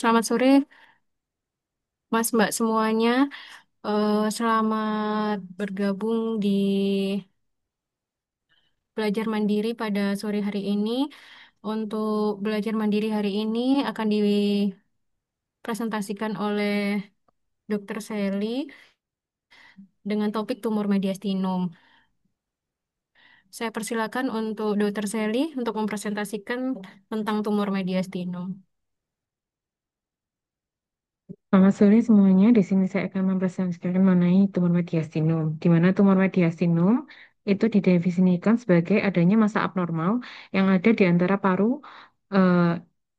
Selamat sore, Mas Mbak semuanya. Selamat bergabung di Belajar Mandiri pada sore hari ini. Untuk Belajar Mandiri hari ini akan dipresentasikan oleh Dr. Sally dengan topik tumor mediastinum. Saya persilakan untuk Dr. Sally untuk mempresentasikan tentang tumor mediastinum. Selamat sore semuanya. Di sini saya akan mempresentasikan mengenai tumor mediastinum. Di mana tumor mediastinum itu didefinisikan sebagai adanya massa abnormal yang ada di antara paru, eh,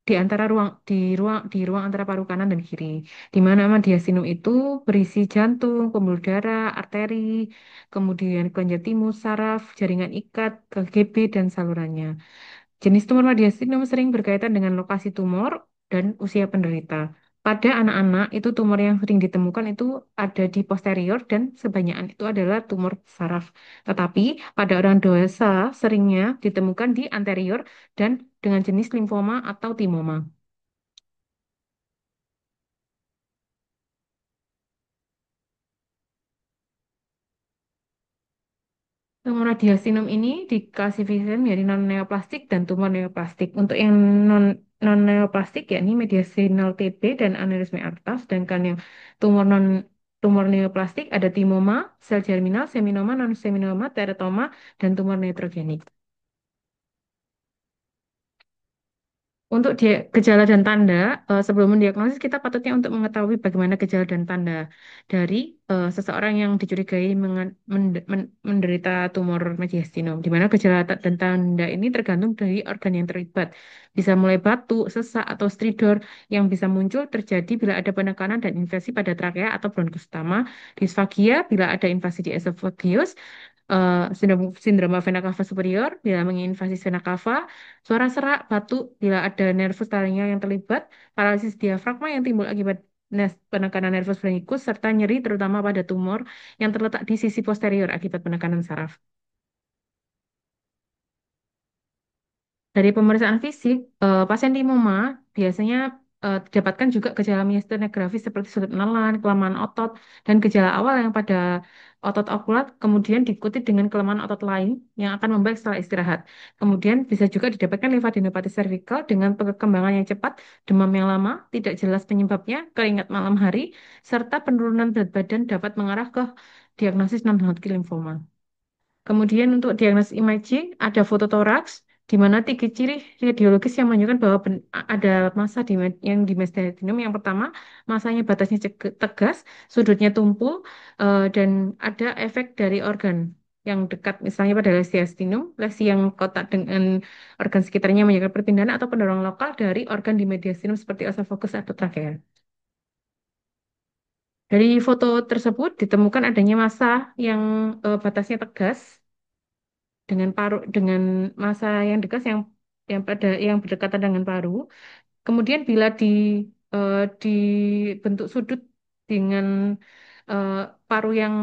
di antara ruang antara paru kanan dan kiri. Di mana mediastinum itu berisi jantung, pembuluh darah, arteri, kemudian kelenjar timus, saraf, jaringan ikat, KGB dan salurannya. Jenis tumor mediastinum sering berkaitan dengan lokasi tumor dan usia penderita. Pada anak-anak, itu tumor yang sering ditemukan itu ada di posterior dan sebanyakan itu adalah tumor saraf. Tetapi pada orang dewasa seringnya ditemukan di anterior dan dengan jenis limfoma atau timoma. Tumor radiasinum ini diklasifikasikan menjadi non-neoplastik dan tumor neoplastik. Untuk yang non-neoplastik yakni mediastinal TB dan aneurisma aorta, sedangkan yang tumor tumor neoplastik ada timoma, sel germinal, seminoma, non-seminoma, teratoma, dan tumor neotrogenik. Untuk gejala dan tanda, sebelum mendiagnosis kita patutnya untuk mengetahui bagaimana gejala dan tanda dari seseorang yang dicurigai menderita tumor mediastinum, di mana gejala dan tanda ini tergantung dari organ yang terlibat. Bisa mulai batuk, sesak, atau stridor yang bisa muncul terjadi bila ada penekanan dan infeksi pada trakea atau bronkus utama, disfagia bila ada invasi di esofagus, sindroma vena cava superior bila menginvasi vena cava, suara serak, batuk bila ada nervus laringnya yang terlibat, paralisis diafragma yang timbul akibat penekanan nervus pharyngeus, serta nyeri terutama pada tumor yang terletak di sisi posterior akibat penekanan saraf. Dari pemeriksaan fisik, pasien limoma biasanya didapatkan juga gejala miastenografi seperti sudut menelan, kelemahan otot, dan gejala awal yang pada otot okulat kemudian diikuti dengan kelemahan otot lain yang akan membaik setelah istirahat. Kemudian bisa juga didapatkan limfadenopati servikal dengan perkembangan yang cepat, demam yang lama, tidak jelas penyebabnya, keringat malam hari, serta penurunan berat badan dapat mengarah ke diagnosis non-Hodgkin lymphoma. Kemudian untuk diagnosis imaging ada fototoraks di mana tiga ciri radiologis yang menunjukkan bahwa ada massa yang di mesenchymal. Yang pertama, masanya batasnya tegas, sudutnya tumpul, dan ada efek dari organ yang dekat, misalnya pada lesi diastinium, lesi yang kotak dengan organ sekitarnya menyebabkan perpindahan atau pendorong lokal dari organ di mediastinum seperti esophagus atau trachea. Dari foto tersebut ditemukan adanya massa yang batasnya tegas dengan massa yang dekat yang berdekatan dengan paru. Kemudian bila dibentuk sudut dengan eh, paru yang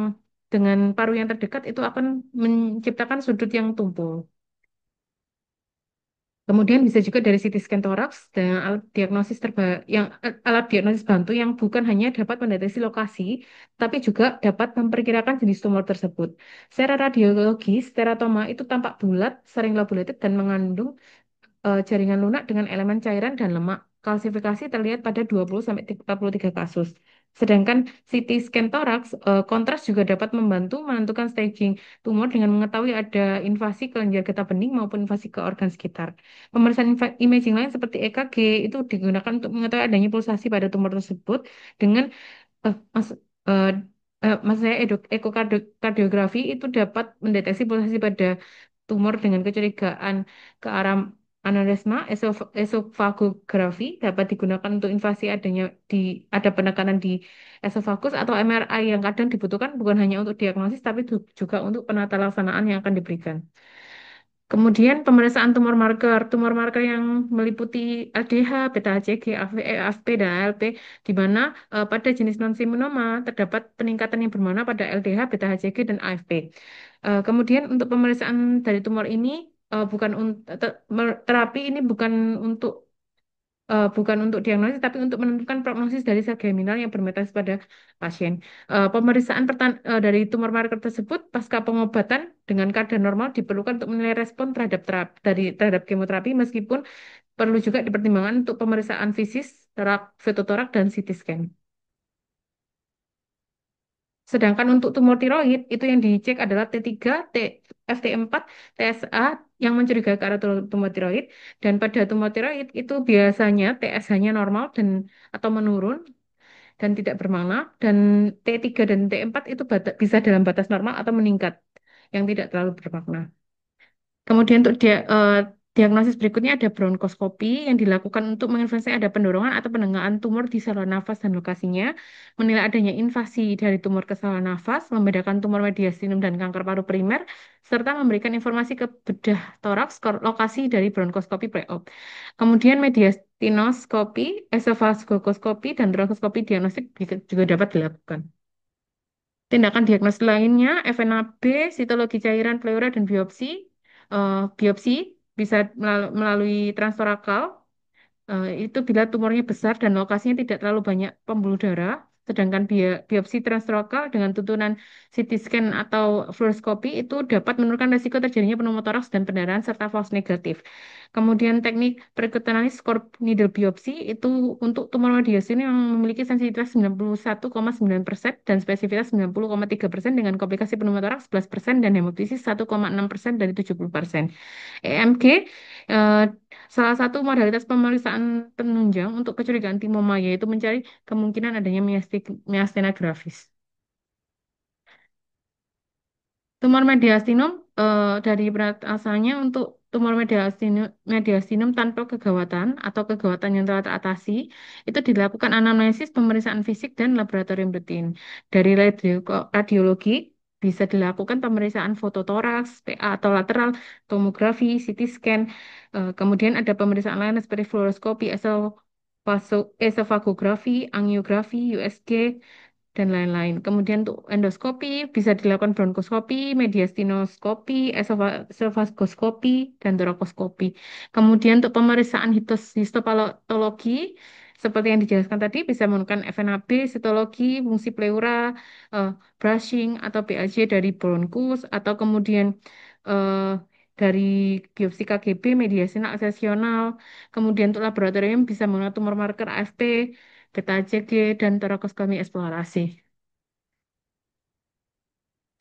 paru yang terdekat itu akan menciptakan sudut yang tumpul. Kemudian bisa juga dari CT scan toraks dengan alat diagnosis bantu yang bukan hanya dapat mendeteksi lokasi, tapi juga dapat memperkirakan jenis tumor tersebut. Secara radiologis, teratoma itu tampak bulat, sering lobulated dan mengandung jaringan lunak dengan elemen cairan dan lemak. Kalsifikasi terlihat pada 20-43 kasus. Sedangkan CT scan toraks, kontras juga dapat membantu menentukan staging tumor dengan mengetahui ada invasi ke kelenjar getah bening maupun invasi ke organ sekitar. Pemeriksaan imaging lain seperti EKG itu digunakan untuk mengetahui adanya pulsasi pada tumor tersebut dengan eh, mas, eh, maksud saya ekokardiografi itu dapat mendeteksi pulsasi pada tumor dengan kecurigaan ke arah aneurisma. Esofagografi dapat digunakan untuk invasi ada penekanan di esofagus atau MRI yang kadang dibutuhkan bukan hanya untuk diagnosis tapi juga untuk penata laksanaan yang akan diberikan. Kemudian pemeriksaan tumor marker yang meliputi LDH, beta HCG, AFP, dan ALP, di mana pada jenis non-seminoma terdapat peningkatan yang bermakna pada LDH, beta HCG, dan AFP. Kemudian untuk pemeriksaan dari tumor ini bukan terapi ini bukan untuk bukan untuk diagnosis, tapi untuk menentukan prognosis dari sel germinal yang bermetastasis pada pasien. Pemeriksaan dari tumor marker tersebut pasca pengobatan dengan kadar normal diperlukan untuk menilai respon terhadap terhadap kemoterapi, meskipun perlu juga dipertimbangkan untuk pemeriksaan fisis, fototorak, dan CT scan. Sedangkan untuk tumor tiroid itu yang dicek adalah T3, FT4, TSA yang mencurigai ke arah tumor tiroid. Dan pada tumor tiroid itu biasanya TSH-nya normal dan atau menurun dan tidak bermakna. Dan T3 dan T4 itu bisa dalam batas normal atau meningkat yang tidak terlalu bermakna. Kemudian untuk diagnosis berikutnya ada bronkoskopi yang dilakukan untuk menginvestigasi ada pendorongan atau penenggelaman tumor di saluran nafas dan lokasinya, menilai adanya invasi dari tumor ke saluran nafas, membedakan tumor mediastinum dan kanker paru primer, serta memberikan informasi ke bedah toraks lokasi dari bronkoskopi pre-op. Kemudian mediastinoskopi, esophagoskopi, dan bronkoskopi diagnostik juga dapat dilakukan. Tindakan diagnosis lainnya, FNAB, sitologi cairan pleura, dan biopsi. Biopsi bisa melalui transtorakal, itu bila tumornya besar dan lokasinya tidak terlalu banyak pembuluh darah. Sedangkan biopsi transtorakal dengan tuntunan CT scan atau fluoroskopi itu dapat menurunkan risiko terjadinya pneumotoraks dan pendarahan serta false negatif. Kemudian teknik percutaneous core needle biopsi itu untuk tumor radiasi yang memiliki sensitivitas 91,9% dan spesifitas 90,3% dengan komplikasi pneumotoraks 11% dan hemoptisis 1,6% dari 70%. EMG, eh, salah satu modalitas pemeriksaan penunjang untuk kecurigaan timoma yaitu mencari kemungkinan adanya miastenia gravis. Tumor mediastinum dari berat asalnya untuk tumor mediastinum tanpa kegawatan atau kegawatan yang telah teratasi itu dilakukan anamnesis, pemeriksaan fisik dan laboratorium rutin. Dari radiologi bisa dilakukan pemeriksaan fototoraks, PA atau lateral, tomografi, CT scan. Kemudian ada pemeriksaan lain seperti fluoroskopi, esofagografi, angiografi, USG, dan lain-lain. Kemudian untuk endoskopi bisa dilakukan bronkoskopi, mediastinoskopi, esophagoskopi, dan torakoskopi. Kemudian untuk pemeriksaan histopatologi seperti yang dijelaskan tadi bisa menggunakan FNAB, sitologi, fungsi pleura, eh, brushing atau BAJ dari bronkus atau kemudian eh, dari biopsi KGB, mediastinal aksesional. Kemudian untuk laboratorium bisa menggunakan tumor marker AFP, beta HCG, dan torakoskopi eksplorasi.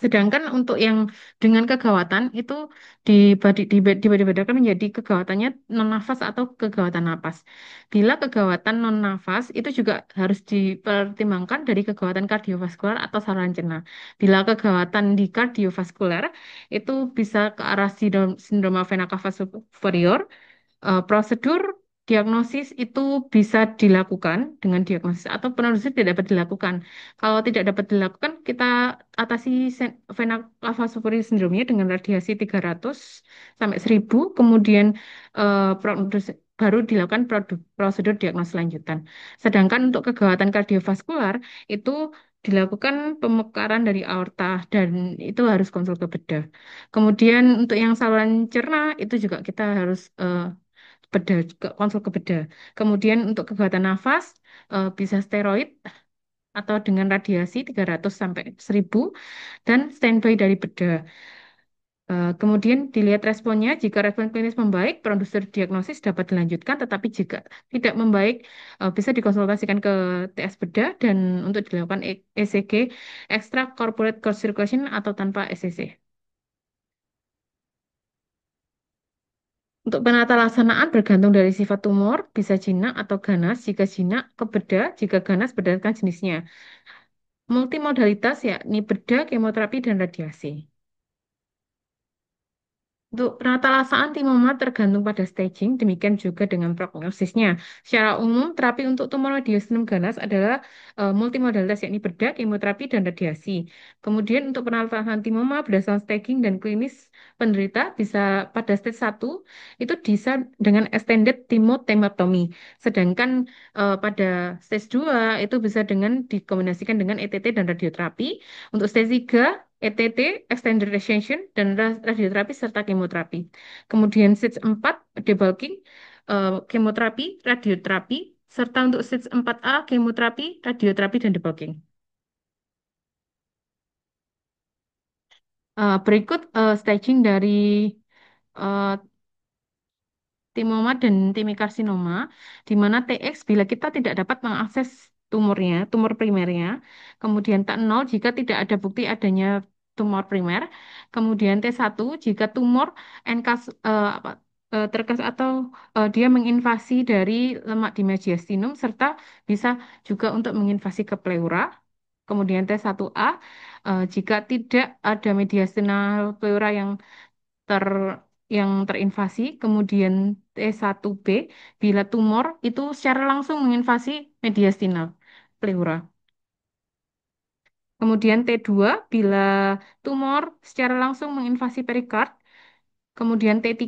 Sedangkan untuk yang dengan kegawatan itu dibedakan menjadi kegawatannya non-nafas atau kegawatan napas. Bila kegawatan non-nafas itu juga harus dipertimbangkan dari kegawatan kardiovaskular atau saluran cerna. Bila kegawatan di kardiovaskular itu bisa ke arah sindroma vena cava superior. Prosedur diagnosis itu bisa dilakukan dengan diagnosis atau penelusuran tidak dapat dilakukan. Kalau tidak dapat dilakukan, kita atasi vena cava superior syndrome-nya dengan radiasi 300 sampai 1000, kemudian baru dilakukan prosedur diagnosis lanjutan. Sedangkan untuk kegawatan kardiovaskular itu dilakukan pemekaran dari aorta dan itu harus konsul ke bedah. Kemudian untuk yang saluran cerna itu juga kita harus bedah, konsul ke bedah. Kemudian untuk kegawatan nafas bisa steroid atau dengan radiasi 300 sampai 1000 dan standby dari bedah. Kemudian dilihat responnya, jika respon klinis membaik, prosedur diagnosis dapat dilanjutkan, tetapi jika tidak membaik, bisa dikonsultasikan ke TS bedah dan untuk dilakukan ECG, extracorporeal circulation atau tanpa ECC. Untuk penata laksanaan bergantung dari sifat tumor, bisa jinak atau ganas. Jika jinak, ke bedah. Jika ganas, berdasarkan jenisnya. Multimodalitas yakni bedah, kemoterapi, dan radiasi. Untuk penata laksanaan timoma tergantung pada staging, demikian juga dengan prognosisnya. Secara umum, terapi untuk tumor mediastinum ganas adalah multimodalitas, yakni bedah, kemoterapi, dan radiasi. Kemudian untuk penata laksanaan timoma berdasarkan staging dan klinis penderita bisa pada stage 1 itu bisa dengan extended timotemectomy. Sedangkan pada stage 2 itu bisa dengan dikombinasikan dengan ETT dan radioterapi. Untuk stage 3 ETT, extended radiation, dan radioterapi serta kemoterapi. Kemudian stage 4 debulking, kemoterapi, radioterapi, serta untuk stage 4A, kemoterapi, radioterapi, dan debulking. Berikut staging dari eh, timoma dan timikarsinoma, di mana TX bila kita tidak dapat mengakses tumornya, tumor primernya, kemudian T0 jika tidak ada bukti adanya tumor primer, kemudian T1 jika tumor NKS terkas atau dia menginvasi dari lemak di mediastinum serta bisa juga untuk menginvasi ke pleura. Kemudian T1A jika tidak ada mediastinal pleura ter terinvasi, kemudian T1B bila tumor itu secara langsung menginvasi mediastinal pleura. Kemudian T2 bila tumor secara langsung menginvasi perikard, kemudian T3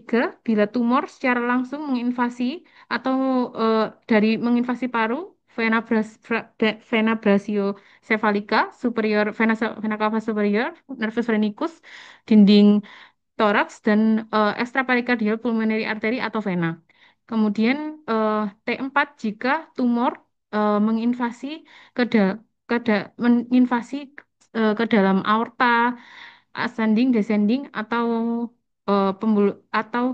bila tumor secara langsung menginvasi atau dari menginvasi paru, vena brachiocephalica superior, vena cava superior, nervus rhenicus, dinding toraks dan extrapericardial pulmonary artery atau vena. Kemudian eh, T4 jika tumor menginvasi menginvasi ke dalam aorta, ascending, descending atau pembuluh atau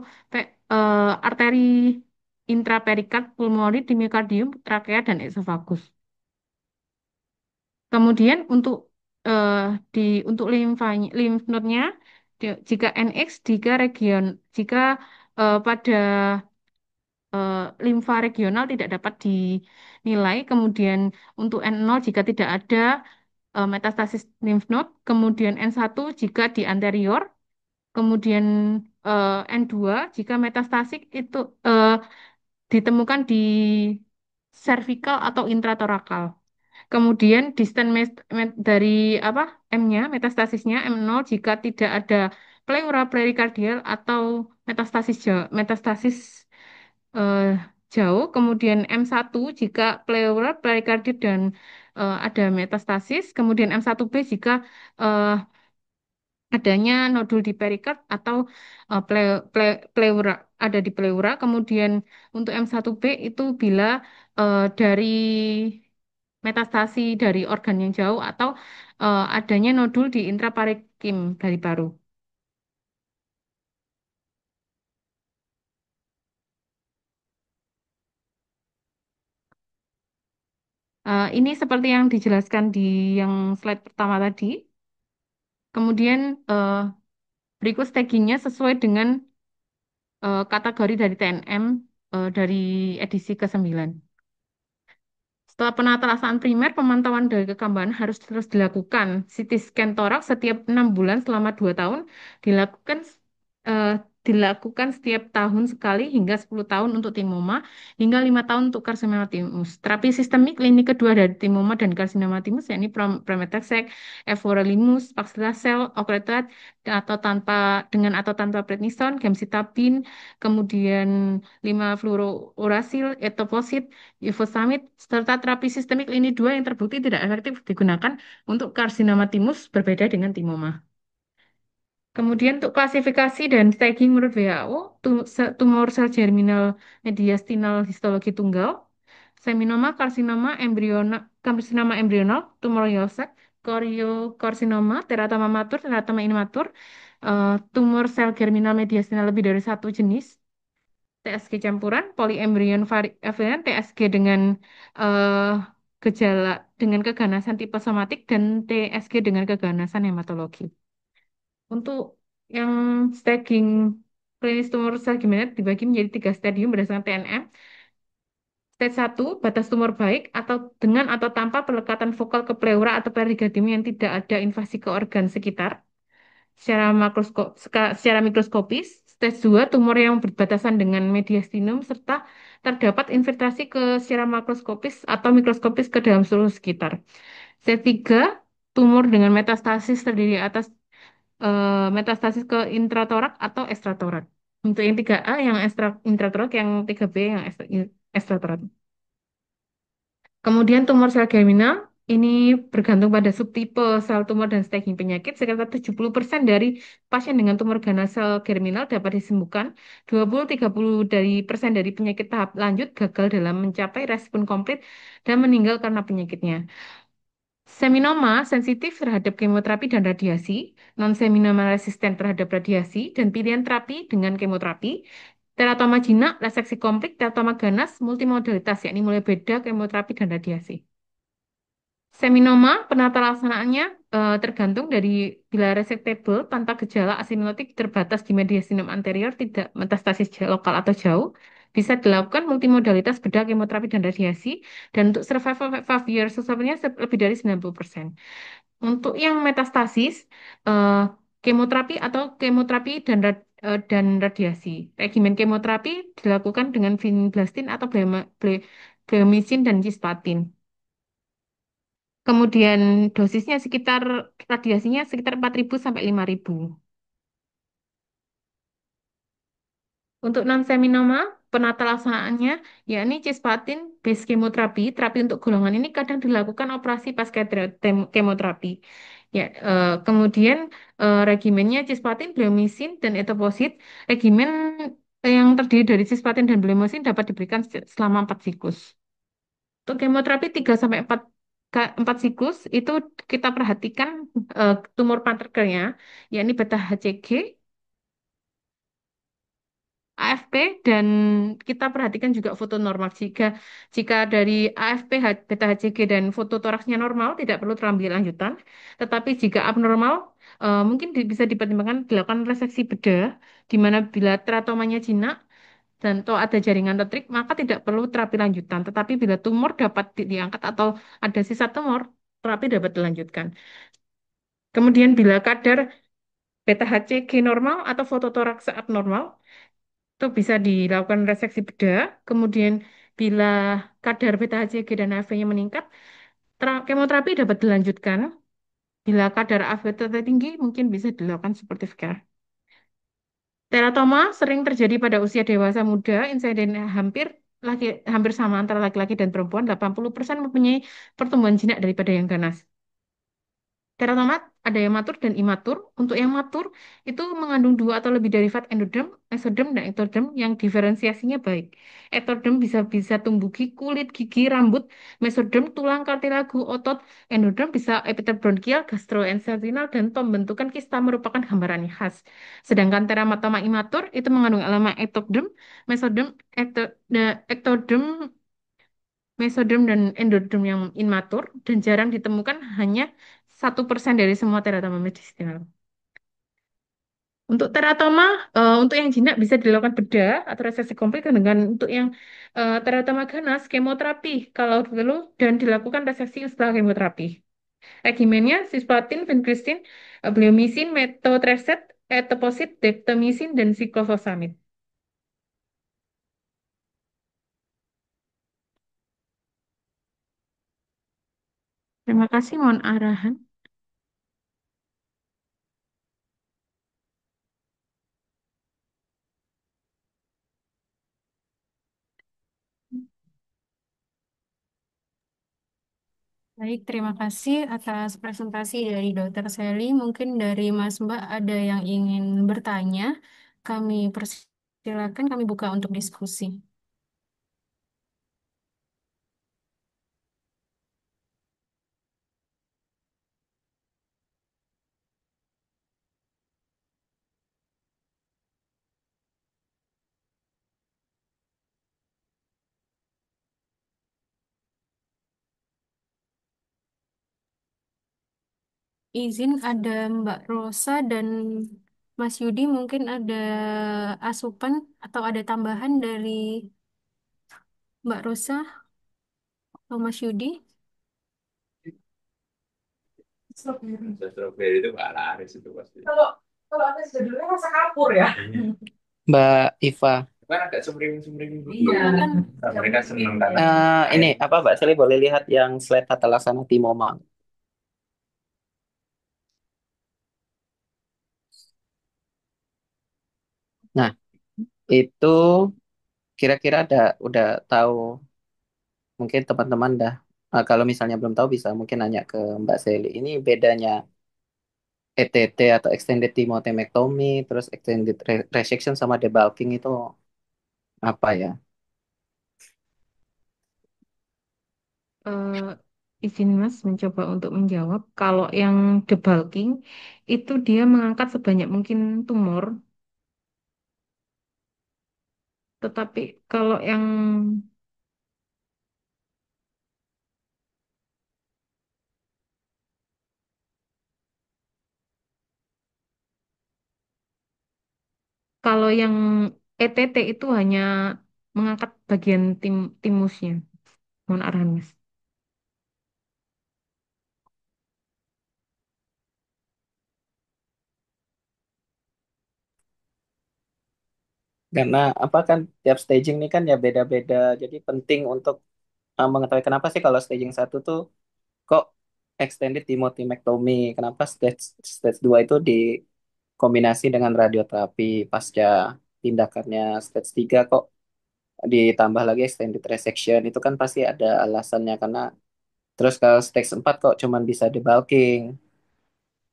arteri intraperikard, pulmonari, di miokardium, trakea dan esofagus. Kemudian eh, di untuk lymph node-nya jika NX jika pada limfa regional tidak dapat dinilai, kemudian untuk N0 jika tidak ada metastasis lymph node, kemudian N1 jika di anterior, kemudian N2 jika metastasis itu ditemukan di cervical atau intratorakal. Kemudian dari apa M-nya, metastasisnya M0 jika tidak ada pleura perikardial atau metastasis eh, jauh. Kemudian M1 jika pleura perikardial dan ada metastasis. Kemudian M1B jika eh, adanya nodul di perikard atau pleura ada di pleura. Kemudian untuk M1B itu bila dari metastasi dari organ yang jauh atau adanya nodul di intraparekim dari paru. Ini seperti yang dijelaskan di yang slide pertama tadi. Kemudian eh, berikut stagingnya sesuai dengan kategori dari TNM dari edisi ke-9. Setelah penatalasaan primer, pemantauan dari kekambahan harus terus dilakukan. CT scan toraks setiap 6 bulan selama 2 tahun dilakukan eh, dilakukan setiap tahun sekali hingga 10 tahun untuk timoma, hingga 5 tahun untuk karsinoma timus. Terapi sistemik lini kedua dari timoma dan karsinoma timus yakni pemetrexed, everolimus, paxilocel, octreotide atau tanpa dengan atau tanpa prednison, gemcitabine, kemudian 5 fluorouracil, etoposide, Ivosamid, serta terapi sistemik lini 2 yang terbukti tidak efektif digunakan untuk karsinoma timus berbeda dengan timoma. Kemudian untuk klasifikasi dan staging menurut WHO, tumor sel germinal mediastinal histologi tunggal, seminoma, karsinoma embrional, tumor Yosek, koriokarsinoma, teratoma matur, teratoma immatur, tumor sel germinal mediastinal lebih dari satu jenis, TSG campuran, polyembryon varian, TSG dengan eh, gejala dengan keganasan tipe somatik dan TSG dengan keganasan hematologi. Untuk yang staging klinis tumor sel gimana dibagi menjadi 3 stadium berdasarkan TNM. Stage 1, batas tumor baik atau dengan atau tanpa pelekatan vokal ke pleura atau perikardium yang tidak ada invasi ke organ sekitar secara mikroskopis. Stage 2, tumor yang berbatasan dengan mediastinum serta terdapat infiltrasi ke secara makroskopis atau mikroskopis ke dalam seluruh sekitar. Stage 3, tumor dengan metastasis terdiri atas metastasis ke intratorak atau ekstratorak. Untuk yang 3A yang intratorak, yang 3B yang ekstratorak. Kemudian tumor sel germinal Ini bergantung pada subtipe sel tumor dan staging penyakit. Sekitar 70% dari pasien dengan tumor ganas sel germinal dapat disembuhkan. 20-30% dari penyakit tahap lanjut gagal dalam mencapai respon komplit dan meninggal karena penyakitnya. Seminoma sensitif terhadap kemoterapi dan radiasi, non-seminoma resisten terhadap radiasi, dan pilihan terapi dengan kemoterapi. Teratoma jinak, reseksi komplit, teratoma ganas, multimodalitas, yakni mulai beda kemoterapi dan radiasi. Seminoma penata laksanaannya tergantung dari bila resectable tanpa gejala asimptomatik terbatas di mediastinum anterior tidak metastasis lokal atau jauh bisa dilakukan multimodalitas bedah kemoterapi dan radiasi dan untuk survival 5 years survival-nya lebih dari 90%. Untuk yang metastasis eh, kemoterapi atau kemoterapi dan radiasi. Regimen kemoterapi dilakukan dengan vinblastine atau bleomycin dan cisplatin. Kemudian dosisnya sekitar radiasinya sekitar 4.000 sampai 5.000. Untuk non-seminoma, penata laksanaannya yakni cisplatin base kemoterapi. Terapi untuk golongan ini kadang dilakukan operasi pasca kemoterapi. Ya, kemudian regimennya cisplatin, bleomycin, dan etoposide. Regimen yang terdiri dari cisplatin dan bleomycin dapat diberikan selama 4 siklus. Untuk kemoterapi 3 sampai 4 siklus itu kita perhatikan tumor pankreasnya yakni beta HCG, AFP dan kita perhatikan juga foto normal. Jika dari AFP, beta HCG dan foto toraksnya normal tidak perlu terapi lanjutan. Tetapi jika abnormal mungkin bisa dipertimbangkan dilakukan reseksi bedah di mana bila teratomanya jinak dan atau ada jaringan listrik, maka tidak perlu terapi lanjutan. Tetapi bila tumor dapat diangkat atau ada sisa tumor, terapi dapat dilanjutkan. Kemudian bila kadar beta HCG normal atau fototoraks abnormal, itu bisa dilakukan reseksi bedah. Kemudian bila kadar beta HCG dan AFP-nya meningkat, kemoterapi dapat dilanjutkan. Bila kadar AFP tertinggi, mungkin bisa dilakukan supportive care. Teratoma sering terjadi pada usia dewasa muda, insiden hampir sama antara laki-laki dan perempuan, 80% mempunyai pertumbuhan jinak daripada yang ganas. Teratoma ada yang matur dan imatur. Untuk yang matur itu mengandung dua atau lebih derivat endoderm, mesoderm, dan ektoderm yang diferensiasinya baik. Ektoderm bisa bisa tumbuh kulit, gigi, rambut, mesoderm, tulang, kartilagu, otot, endoderm bisa epitel bronkial, gastrointestinal, dan pembentukan kista merupakan gambaran yang khas. Sedangkan teratoma imatur itu mengandung elemen ektoderm, mesoderm, ektoderm, mesoderm dan endoderm yang immatur dan jarang ditemukan hanya 1% dari semua teratoma medisinal. Untuk teratoma, untuk yang jinak bisa dilakukan bedah atau resesi komplit dengan untuk yang teratoma ganas, kemoterapi kalau perlu dan dilakukan resesi setelah kemoterapi. Regimennya cisplatin, vincristine, bleomycin, methotrexate, etoposide, dexamethasone, dan cyclophosphamide. Terima kasih, mohon arahan. Baik, terima kasih atas presentasi dari Dr. Sally. Mungkin dari Mas Mbak ada yang ingin bertanya. Kami persilakan, kami buka untuk diskusi. Izin ada Mbak Rosa dan Mas Yudi, mungkin ada asupan atau ada tambahan dari Mbak Rosa atau Mas Yudi? Strawberry itu Mbak Laris itu pasti. Kalau kalau ada judulnya rasa kapur ya. Mbak Iva. Kan agak sumring-sumring gitu. Iya. Silakan. Nah, mereka seneng kan. Ini apa Mbak Sally boleh lihat yang slide tata laksana Timoma. Nah, itu kira-kira udah tahu mungkin teman-teman dah Kalau misalnya belum tahu bisa mungkin nanya ke Mbak Seli. Ini bedanya ETT atau extended thymotemectomy, terus extended resection sama debulking itu apa ya? Eh, izin Mas mencoba untuk menjawab. Kalau yang debulking itu dia mengangkat sebanyak mungkin tumor, tetapi kalau yang kalau yang ETT itu hanya mengangkat bagian timusnya. Mohon arahan Mas. Karena apa kan tiap staging ini kan ya beda-beda. Jadi penting untuk mengetahui kenapa sih kalau staging satu tuh kok extended thymotemectomy, kenapa stage stage 2 itu dikombinasi dengan radioterapi pasca tindakannya stage 3 kok ditambah lagi extended resection itu kan pasti ada alasannya karena terus kalau stage 4 kok cuman bisa debulking.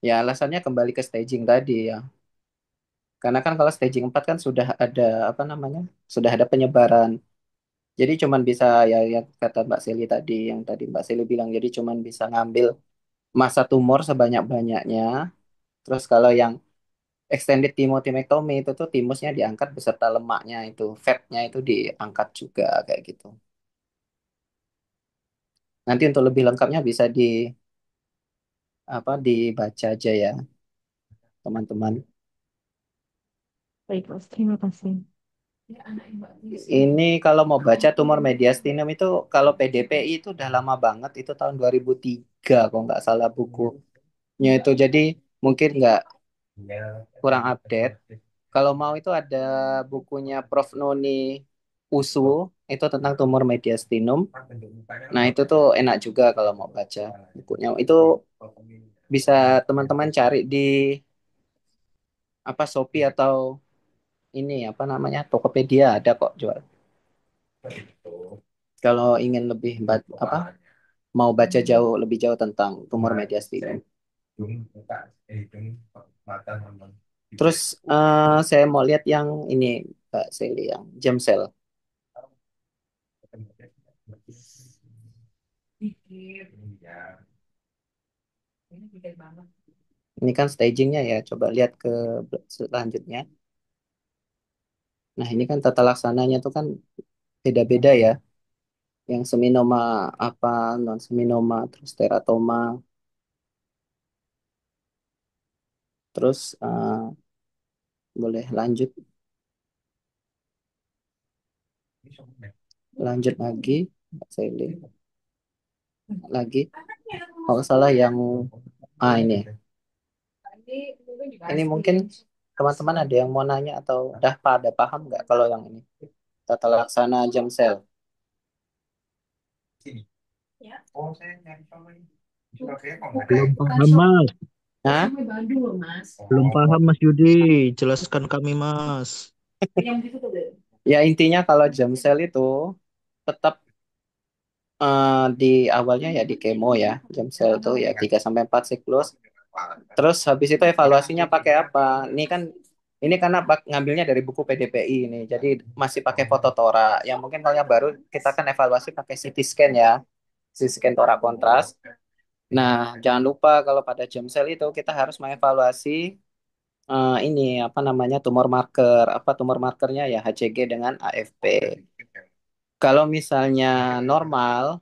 Ya alasannya kembali ke staging tadi ya. Karena kan kalau staging 4 kan sudah ada apa namanya? Sudah ada penyebaran. Jadi cuman bisa ya yang kata Mbak Seli tadi, yang tadi Mbak Seli bilang jadi cuman bisa ngambil massa tumor sebanyak-banyaknya. Terus kalau yang extended thymotemectomy itu tuh timusnya diangkat beserta lemaknya itu, fatnya itu diangkat juga kayak gitu. Nanti untuk lebih lengkapnya bisa di apa dibaca aja ya, teman-teman. Baik, Mas. Terima kasih. Ini kalau mau baca tumor mediastinum itu kalau PDPI itu udah lama banget, itu tahun 2003 kalau nggak salah bukunya itu. Jadi mungkin nggak kurang update. Kalau mau itu ada bukunya Prof. Noni Usu itu tentang tumor mediastinum. Nah itu tuh enak juga kalau mau baca bukunya. Itu bisa teman-teman cari di apa Shopee atau ini apa namanya Tokopedia ada kok jual. Kalau ingin lebih apa mau baca jauh lebih jauh tentang tumor mediastinum. Terus saya mau lihat yang ini Mbak Seli yang germ cell. Ini kan stagingnya ya. Coba lihat ke selanjutnya. Nah ini kan tata laksananya tuh kan beda-beda ya. Yang seminoma apa, non seminoma, terus teratoma, terus boleh lanjut, lanjut lagi, saya lihat lagi. Kalau salah yang ini, ini mungkin teman-teman ada yang mau nanya atau udah pada paham nggak kalau yang ini tata laksana jam sel? Belum paham, Mas. Hah? Belum paham, Mas Yudi. Jelaskan kami, Mas. Ya intinya kalau jam sel itu tetap di awalnya ya di kemo ya jam sel itu ya 3 sampai 4 siklus. Terus habis itu evaluasinya pakai apa? Ini karena ngambilnya dari buku PDPI ini. Jadi masih pakai foto tora. Yang mungkin kalau yang baru kita kan evaluasi pakai CT scan ya. CT scan tora kontras. Nah, jangan lupa kalau pada jam sel itu kita harus mengevaluasi ini apa namanya tumor marker. Apa tumor markernya ya HCG dengan AFP. Kalau misalnya normal,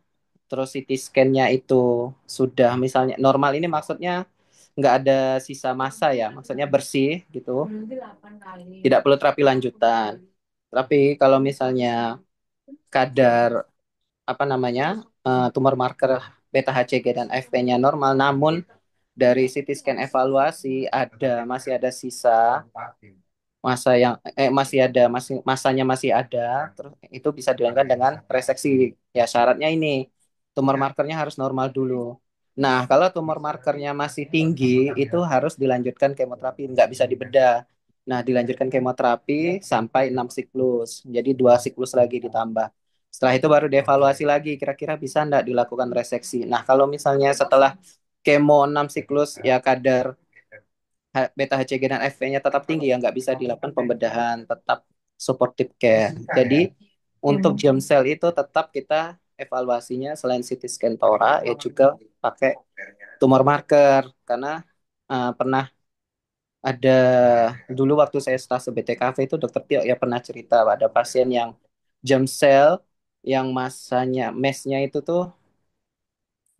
terus CT scan-nya itu sudah misalnya normal ini maksudnya nggak ada sisa massa ya, maksudnya bersih gitu, tidak perlu terapi lanjutan. Tapi kalau misalnya kadar apa namanya tumor marker beta HCG dan FP-nya normal, namun dari CT scan evaluasi masih ada sisa masa yang masih ada masanya masih ada terus itu bisa dilakukan dengan reseksi ya syaratnya ini tumor markernya harus normal dulu. Nah kalau tumor markernya masih tinggi itu harus dilanjutkan kemoterapi nggak bisa dibedah. Nah dilanjutkan kemoterapi sampai 6 siklus jadi 2 siklus lagi ditambah Setelah itu baru dievaluasi lagi, kira-kira bisa nggak dilakukan reseksi. Nah, kalau misalnya setelah kemo 6 siklus, ya kadar beta HCG dan FV-nya tetap tinggi, ya nggak bisa dilakukan pembedahan, tetap supportive care. Jadi, untuk germ cell itu tetap kita evaluasinya selain CT scan tora, ya juga pakai tumor marker. Karena pernah ada dulu waktu saya stase BTKV itu dokter Tio ya pernah cerita ada pasien yang germ cell yang masanya mesnya itu tuh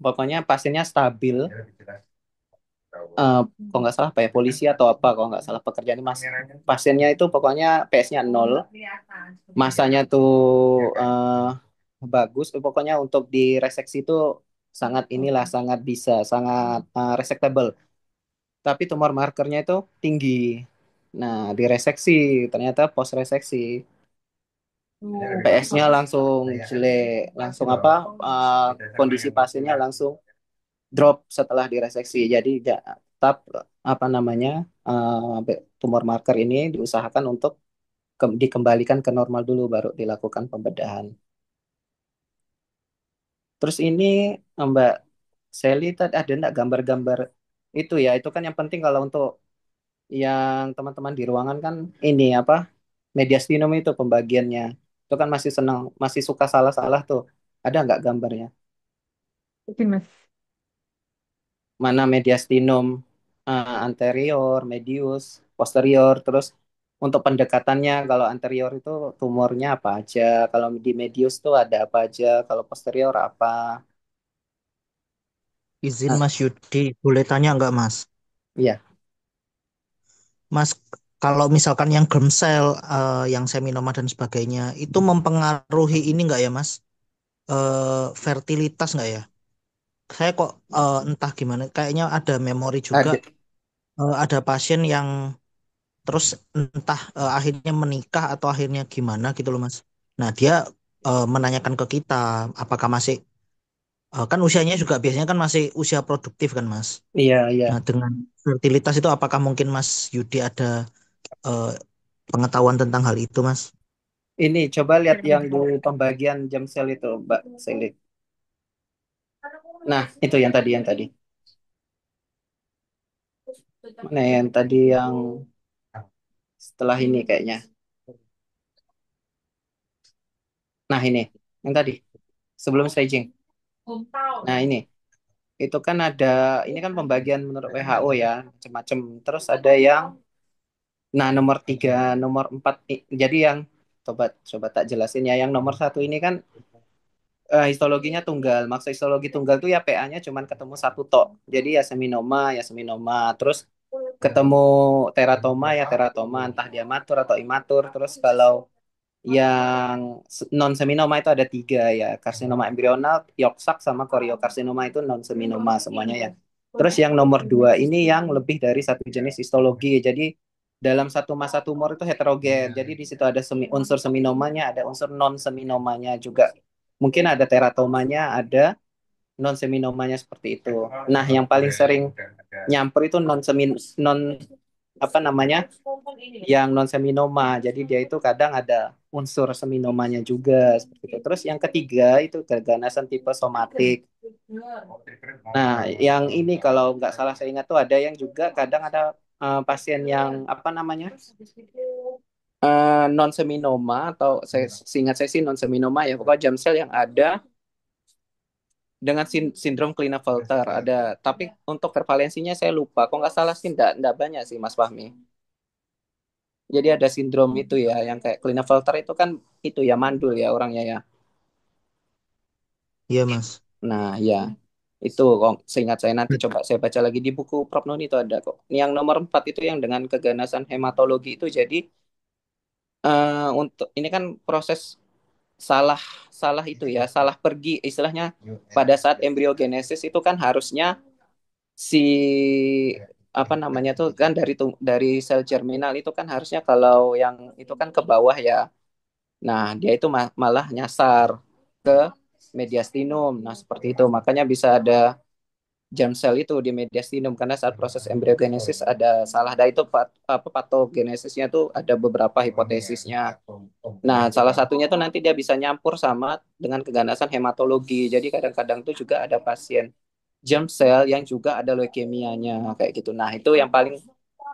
pokoknya pasiennya stabil, kalau nggak salah apa ya polisi atau apa kalau nggak salah pekerjaan ini mas pasiennya itu pokoknya PS-nya nol, masanya tuh bagus, pokoknya untuk direseksi itu sangat inilah sangat bisa sangat resectable, tapi tumor markernya itu tinggi. Nah, direseksi ternyata post reseksi PS-nya langsung jelek, langsung apa kondisi pasiennya langsung drop setelah direseksi. Jadi tetap apa namanya tumor marker ini diusahakan untuk dikembalikan ke normal dulu baru dilakukan pembedahan. Terus ini Mbak Sally tadi ada enggak gambar-gambar itu ya? Itu kan yang penting kalau untuk yang teman-teman di ruangan kan ini apa mediastinum itu pembagiannya. Itu kan masih senang, masih suka salah-salah tuh. Ada nggak gambarnya? Mungkin Mas. Mana mediastinum anterior, medius, posterior, terus untuk pendekatannya kalau anterior itu tumornya apa aja, kalau di medius tuh ada apa aja, kalau posterior apa. Izin Ah, Mas Yudi, boleh tanya nggak Mas? iya, Mas, kalau misalkan yang germ cell, yang seminoma dan sebagainya, itu mempengaruhi ini nggak ya Mas? Fertilitas nggak ya? Saya kok entah gimana, kayaknya ada memori juga, ada. ada pasien yang terus entah akhirnya menikah atau akhirnya gimana gitu loh Mas. Nah dia menanyakan ke kita, apakah masih, kan usianya juga biasanya kan masih usia produktif kan Mas. Iya, iya. Nah dengan fertilitas itu apakah mungkin Mas Yudi ada eh, pengetahuan tentang hal itu Mas? Ini coba lihat yang di pembagian jam sel itu, Mbak Seli. Nah, itu yang tadi. Mana yang tadi yang setelah ini kayaknya. Nah, ini yang tadi sebelum staging. Nah, ini itu kan ada ini kan pembagian menurut WHO ya macam-macam. Terus ada yang nah nomor 3 nomor 4 jadi yang coba coba tak jelasin ya yang nomor satu ini kan histologinya tunggal. Maksud histologi tunggal tuh ya PA-nya cuman ketemu satu tok. Jadi ya seminoma. Terus ketemu teratoma ya teratoma entah dia matur atau imatur. Terus kalau yang non seminoma itu ada tiga ya karsinoma embrional, yolk sac sama koriokarsinoma itu non seminoma semuanya ya. Terus yang nomor dua ini yang lebih dari satu jenis histologi. Jadi dalam satu masa tumor itu heterogen. Jadi di situ ada unsur seminomanya, ada unsur non seminomanya juga. Mungkin ada teratomanya, ada non seminomanya seperti itu. Nah, yang paling sering nyamper itu non apa namanya yang non seminoma. Jadi dia itu kadang ada unsur seminomanya juga seperti itu. Terus yang ketiga itu keganasan tipe somatik. Nah, yang ini kalau nggak salah saya ingat tuh ada yang juga kadang ada pasien yang apa namanya non seminoma atau saya seingat saya sih non seminoma ya pokoknya jam sel yang ada dengan sindrom Klinefelter ada, tapi untuk prevalensinya saya lupa. Kok nggak salah sih nggak banyak sih Mas Fahmi. Jadi ada sindrom itu ya, yang kayak Klinefelter itu kan itu ya mandul ya orangnya ya. Iya Mas. Nah ya itu kok seingat saya nanti coba saya baca lagi di buku Prof Noni itu ada kok. Yang nomor 4 itu yang dengan keganasan hematologi itu jadi untuk ini kan proses salah salah itu ya salah pergi istilahnya pada saat embriogenesis itu kan harusnya si apa namanya tuh kan dari sel germinal itu kan harusnya kalau yang itu kan ke bawah ya. Nah, dia itu malah nyasar ke mediastinum. Nah, seperti itu. Makanya bisa ada germ cell itu di mediastinum karena saat proses embryogenesis ada salah. Dan itu patogenesisnya tuh ada beberapa hipotesisnya. Nah, salah satunya tuh nanti dia bisa nyampur sama dengan keganasan hematologi. Jadi kadang-kadang tuh juga ada pasien germ cell yang juga ada leukemianya kayak gitu. Nah, itu yang paling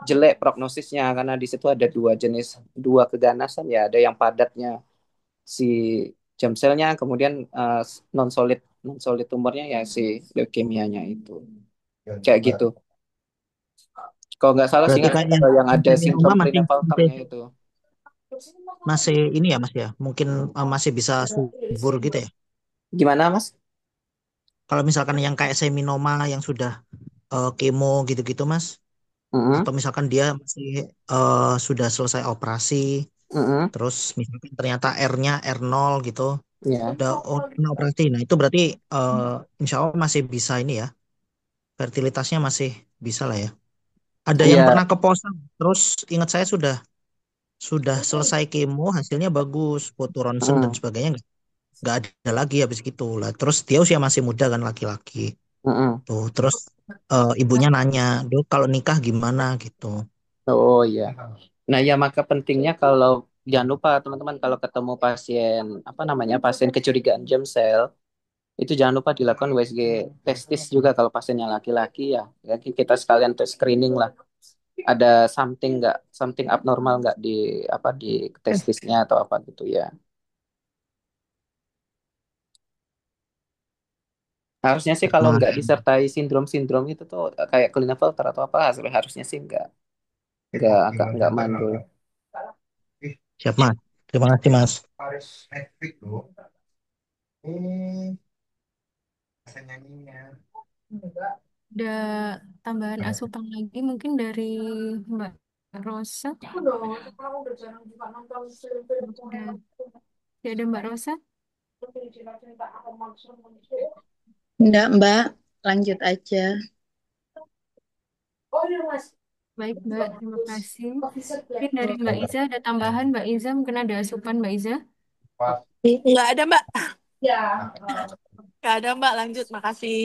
jelek prognosisnya karena di situ ada dua jenis, dua keganasan ya. Ada yang padatnya si germ cell-nya, kemudian non solid tumornya ya si leukemianya itu. Kayak gitu. Kalau nggak salah sih Berarti nggak kayak yang kalau yang ada seminoma sindrom masih masih Klinefelter-nya itu. masih ini ya Mas ya. Mungkin masih bisa subur gitu ya. Gimana, Mas? Kalau misalkan yang kayak seminoma yang sudah kemo gitu-gitu Mas, Mm-mm, atau misalkan dia masih sudah selesai operasi, mm-mm, terus misalkan ternyata R-nya R0 gitu, ya. udah kena operasi. Nah, itu berarti eh, insya Allah masih bisa ini ya, fertilitasnya masih bisa lah ya. Ada yang Iya, pernah ke posang, terus ingat saya sudah selesai kemo, hasilnya bagus, foto ronsen dan mm, sebagainya nggak ada lagi habis gitu lah. Terus dia usia masih muda kan laki-laki. mm-mm. Tuh, terus ibunya nanya, Dok, kalau nikah gimana gitu. Oh iya. Nah, ya maka pentingnya kalau jangan lupa teman-teman kalau ketemu pasien apa namanya pasien kecurigaan germ cell itu jangan lupa dilakukan USG testis juga kalau pasiennya laki-laki ya. Jadi kita sekalian tes screening lah. Ada something abnormal nggak di apa di testisnya atau apa gitu ya. Harusnya sih kalau nggak Mas, disertai sindrom-sindrom itu tuh kayak Klinefelter atau apa harusnya sih nggak mandul. siap Mas. Terima kasih Mas. Ada tambahan asupan lagi mungkin dari Mbak Rosa. Udah, ya ada Mbak Rosa. Enggak, Mbak. Lanjut aja. Baik Mbak, terima kasih. Mungkin dari Mbak Iza ada tambahan Mbak Iza, mungkin ada asupan Mbak Iza. Nggak ada, Mbak. Nggak ada, Mbak. Lanjut, makasih.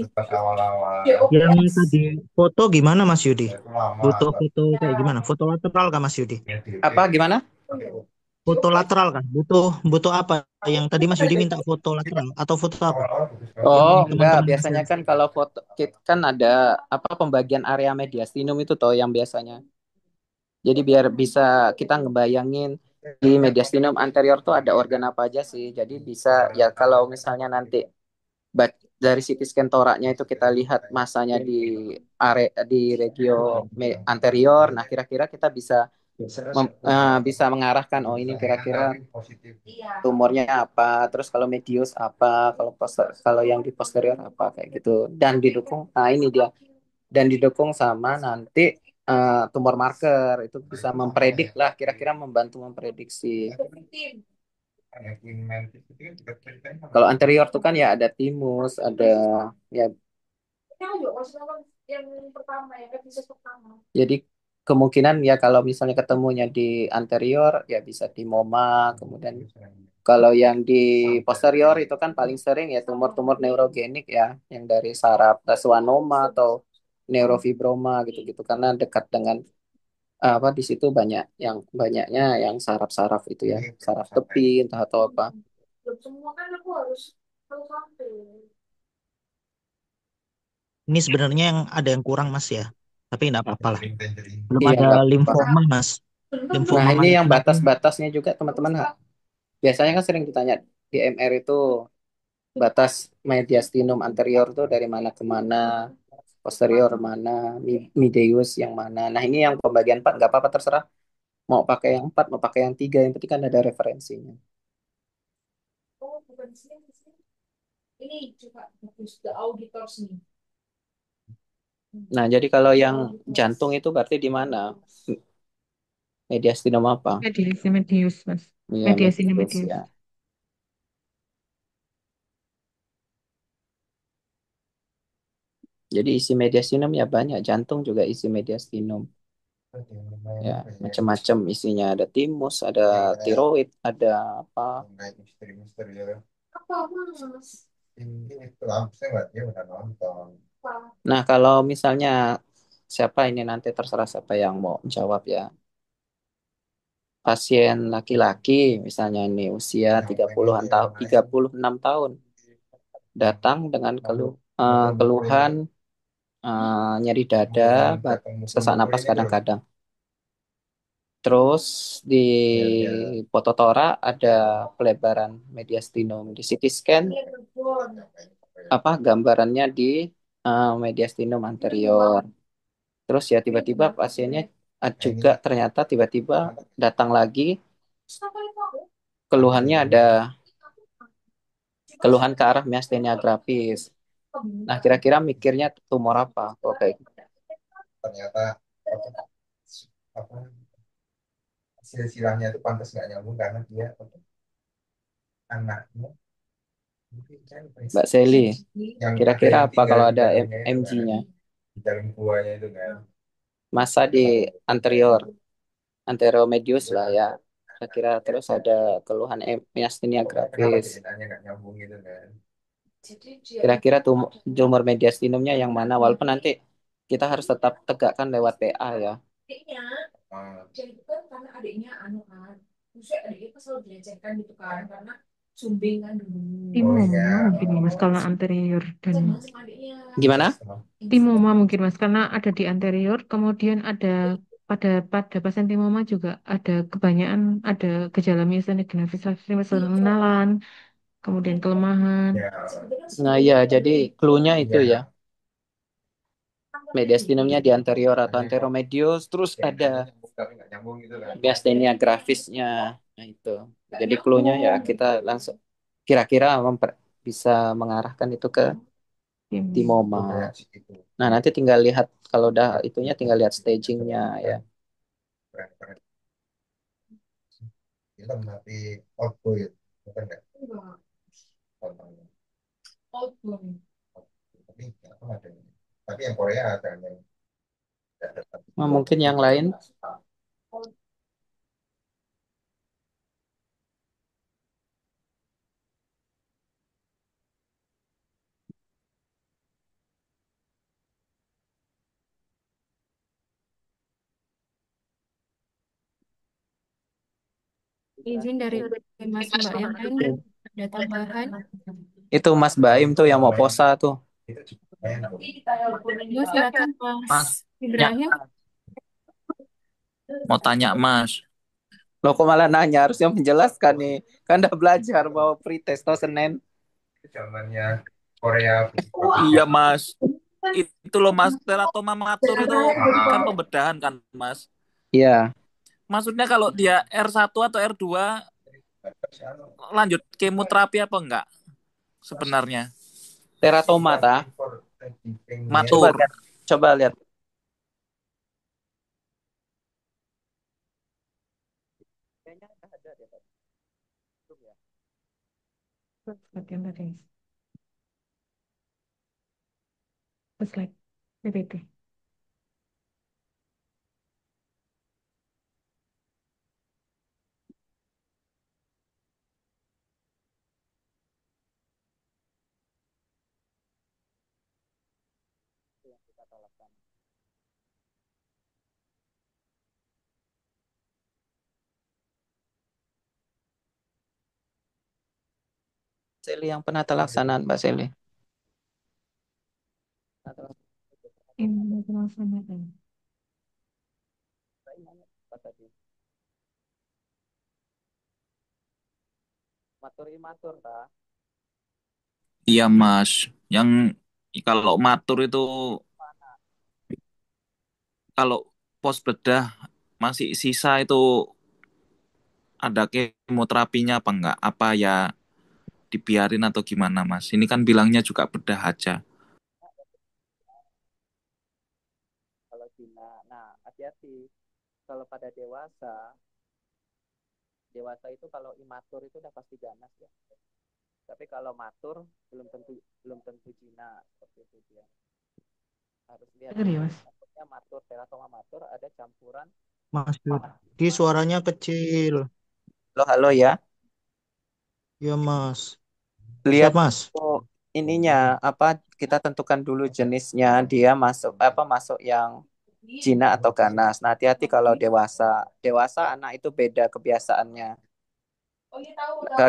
Yang tadi foto gimana Mas Yudi? Butuh foto kayak gimana? Foto lateral kah Mas Yudi? Apa gimana? Foto lateral kan? Butuh butuh apa? Yang tadi Mas Yudi minta foto lateral atau foto apa? Yang Oh, enggak. teman-teman Biasanya hasil. kan kalau foto kan ada apa pembagian area mediastinum itu toh yang biasanya. Jadi biar bisa kita ngebayangin di mediastinum anterior tuh ada organ apa aja sih. Jadi bisa ya kalau misalnya nanti dari CT scan toraknya itu kita lihat masanya di area di regio anterior. Nah, kira-kira kita bisa bisa mengarahkan oh ini kira-kira tumornya apa, terus kalau medius apa, kalau yang di posterior apa kayak gitu. Dan didukung, nah ini dia, dan didukung sama nanti tumor marker itu bisa mempredik lah, kira-kira membantu memprediksi. Kalau anterior tuh kan ya ada timus, ada ya jadi kemungkinan ya kalau misalnya ketemunya di anterior ya bisa timoma, kemudian kalau yang di posterior itu kan paling sering ya tumor-tumor neurogenik ya, yang dari saraf schwannoma atau neurofibroma gitu-gitu karena dekat dengan apa di situ banyaknya yang saraf-saraf itu ya, saraf tepi entah atau apa. Ini sebenarnya yang ada yang kurang Mas ya. Tapi enggak apa-apa lah. Belum Iya, ada nggak apa-apa. limfoma Mas. Nah, Limfoma ini yang maligna pun batas-batasnya juga teman-teman. Biasanya kan sering ditanya di MR itu batas mediastinum anterior tuh dari mana ke mana, posterior mana, medius yang mana. Nah, ini yang pembagian 4 nggak apa-apa terserah. Mau pakai yang 4 mau pakai yang 3 yang penting kan ada referensinya. Nah, jadi kalau yang jantung itu berarti di mana? Mediastinum apa? Mediasi medius, Mas. Iya, Mediasi ini medius medius. ya. Jadi isi mediastinum ya banyak, jantung juga isi mediastinum. Ya, macam-macam isinya. Ada timus, ada tiroid, ada apa? Nah, kalau misalnya siapa ini nanti terserah siapa yang mau jawab ya. Pasien laki-laki misalnya ini usia 30-an tahun, 36 tahun datang dengan keluhan nyeri dada, sesak napas kadang-kadang. Terus di foto tora ada pelebaran mediastinum di CT scan apa gambarannya di mediastinum anterior. Terus ya tiba-tiba pasiennya juga ternyata tiba-tiba datang lagi keluhannya ada keluhan ke arah miastenia gravis. Nah, kira-kira mikirnya tumor apa kalau kayak gitu? Mbak Seli, kira-kira apa kalau ada MG-nya? Masa di anterior, anteromedius lah ya. Kira-kira terus ada keluhan miastenia gravis. Kira-kira tumor mediastinumnya yang mana? Walaupun nanti kita harus tetap tegakkan lewat PA ya. Timoma mungkin ya, Mas, karena anterior dan Gimana? timoma mungkin, Mas, karena ada di anterior, kemudian ada pada pasien timoma juga ada kebanyakan ada gejala miastenia gravis, kenalan, kemudian kelemahan. Nah, ya, jadi clue-nya itu ya. Mediastinumnya di anterior atau anteromedius, terus ada miastenia grafisnya. Nah, itu. Jadi clue-nya ya kita langsung kira-kira bisa mengarahkan itu ke timoma. Nah, nanti tinggal lihat kalau udah itunya tinggal lihat stagingnya ya. Nah, mungkin yang lain. Izin dari Mas Mbak yang lain ada tambahan. Itu Mas Baim tuh yang mau posa tuh. Yo, silakan Mas, Mas ya, Ibrahim. mau tanya Mas. Lo kok malah nanya harusnya menjelaskan nih. Kan udah belajar bawa pretest toh Senin. Iya Mas, itu loh Mas, teratoma matur itu kan pembedahan kan Mas. Iya, Maksudnya kalau dia R1 atau R2 lanjut kemoterapi apa enggak sebenarnya? teratoma ta. Coba Matur. lihat. Coba lihat. Kayaknya nggak ada deh, Pak. Belum ya? Latihan tadi. Slide PPT. Itu yang kita tolakkan. Seli yang penata laksanaan Mbak Seli. Ini pelaksanaan. Apa tadi? Matur imatur ta. Iya Mas, yang kalau matur itu kalau pos bedah masih sisa itu ada kemoterapinya apa enggak? Apa ya dibiarin atau gimana Mas? Ini kan bilangnya juga bedah aja. Kalau Cina. Nah, hati-hati. Kalau pada dewasa, dewasa itu kalau imatur itu udah pasti ganas ya. Tapi kalau matur belum tentu Cina seperti itu dia. Harus lihat Dengar ya, dulu. Mas? Maksudnya matur, teratoma matur ada campuran. Mas Yudi suaranya kecil. Halo, halo ya. Ya Mas. Siap Lihat Mas. oh, ininya apa kita tentukan dulu jenisnya dia masuk apa masuk yang Cina atau ganas. Nah, hati-hati kalau dewasa. Dewasa anak itu beda kebiasaannya.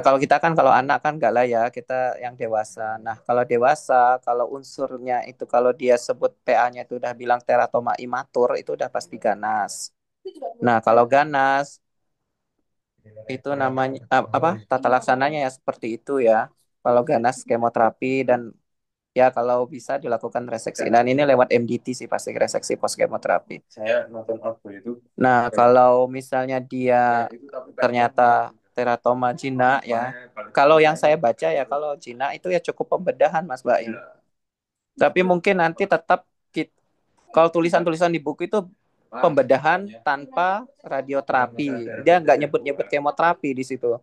Kalau kita kan kalau anak kan enggak lah ya, kita yang dewasa. Nah, kalau dewasa, kalau unsurnya itu kalau dia sebut PA-nya itu udah bilang teratoma imatur itu udah pasti ganas. Nah, kalau ganas itu namanya apa? Tata laksananya ya seperti itu ya. Kalau ganas kemoterapi dan ya kalau bisa dilakukan reseksi. Dan ini lewat MDT sih pasti reseksi pos kemoterapi. Nah, kalau misalnya dia ternyata teratoma Cina ya. Kalau yang saya baca ya kalau Cina itu ya cukup pembedahan Mas Baim. Tapi mungkin nanti tetap kalau tulisan-tulisan di buku itu pembedahan tanpa radioterapi. Dia nggak nyebut-nyebut kemoterapi di situ.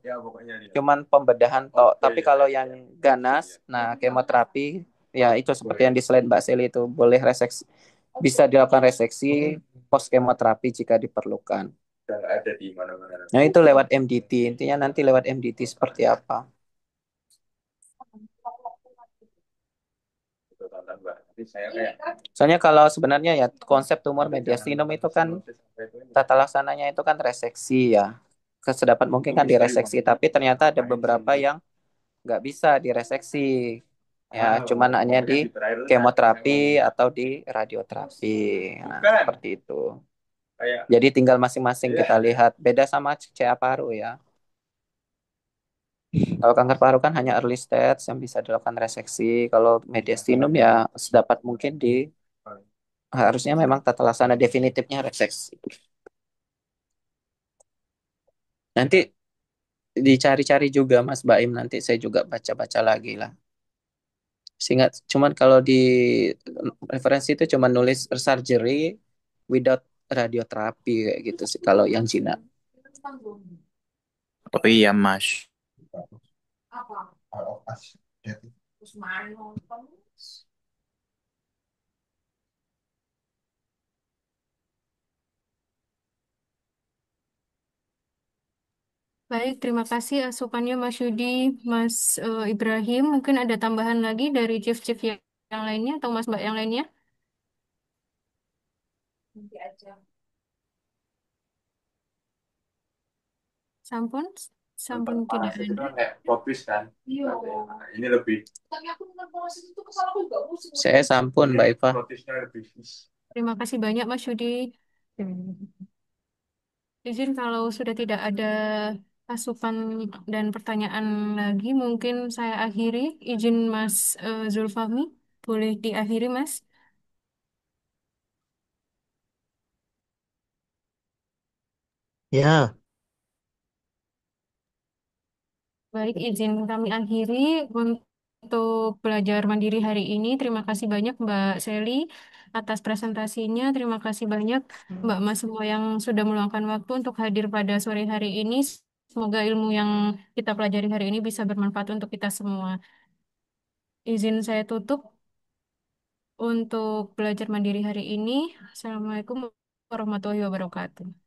Cuman pembedahan toh. Tapi kalau yang ganas, nah kemoterapi ya itu seperti yang di slide Mbak Seli itu boleh reseksi, bisa dilakukan reseksi pos kemoterapi jika diperlukan. Nah itu lewat MDT. Intinya nanti lewat MDT seperti apa. Soalnya kalau sebenarnya ya konsep tumor mediastinum itu kan tata laksananya itu kan reseksi ya. Sedapat mungkin kan direseksi, tapi ternyata ada beberapa yang nggak bisa direseksi. Ya, cuman hanya di kemoterapi atau di radioterapi. Nah, seperti itu. Jadi tinggal masing-masing kita lihat. Beda sama CA paru ya. Kalau kanker paru kan hanya early stage yang bisa dilakukan reseksi. Kalau mediastinum ya sedapat mungkin di harusnya memang tata laksana definitifnya reseksi. Nanti dicari-cari juga Mas Baim, nanti saya juga baca-baca lagi lah. Sehingga cuman kalau di referensi itu cuma nulis surgery without radioterapi kayak gitu sih kalau yang Cina. Oh iya, Mas. Baik, terima kasih asupannya Mas Yudi, Mas Ibrahim. Mungkin ada tambahan lagi dari chief-chief yang lainnya atau Mas Mbak yang lainnya? Sampun, sampun tidak ada. Saya sampun Mbak Eva. Terima kasih banyak Mas Yudi. Izin kalau sudah tidak ada asupan dan pertanyaan lagi, mungkin saya akhiri. Izin Mas Zulfahmi, boleh diakhiri Mas? Ya, Baik, izin kami akhiri untuk belajar mandiri hari ini. Terima kasih banyak Mbak Seli atas presentasinya. Terima kasih banyak Mbak Mas semua yang sudah meluangkan waktu untuk hadir pada sore hari ini. Semoga ilmu yang kita pelajari hari ini bisa bermanfaat untuk kita semua. Izin saya tutup untuk belajar mandiri hari ini. Assalamualaikum warahmatullahi wabarakatuh.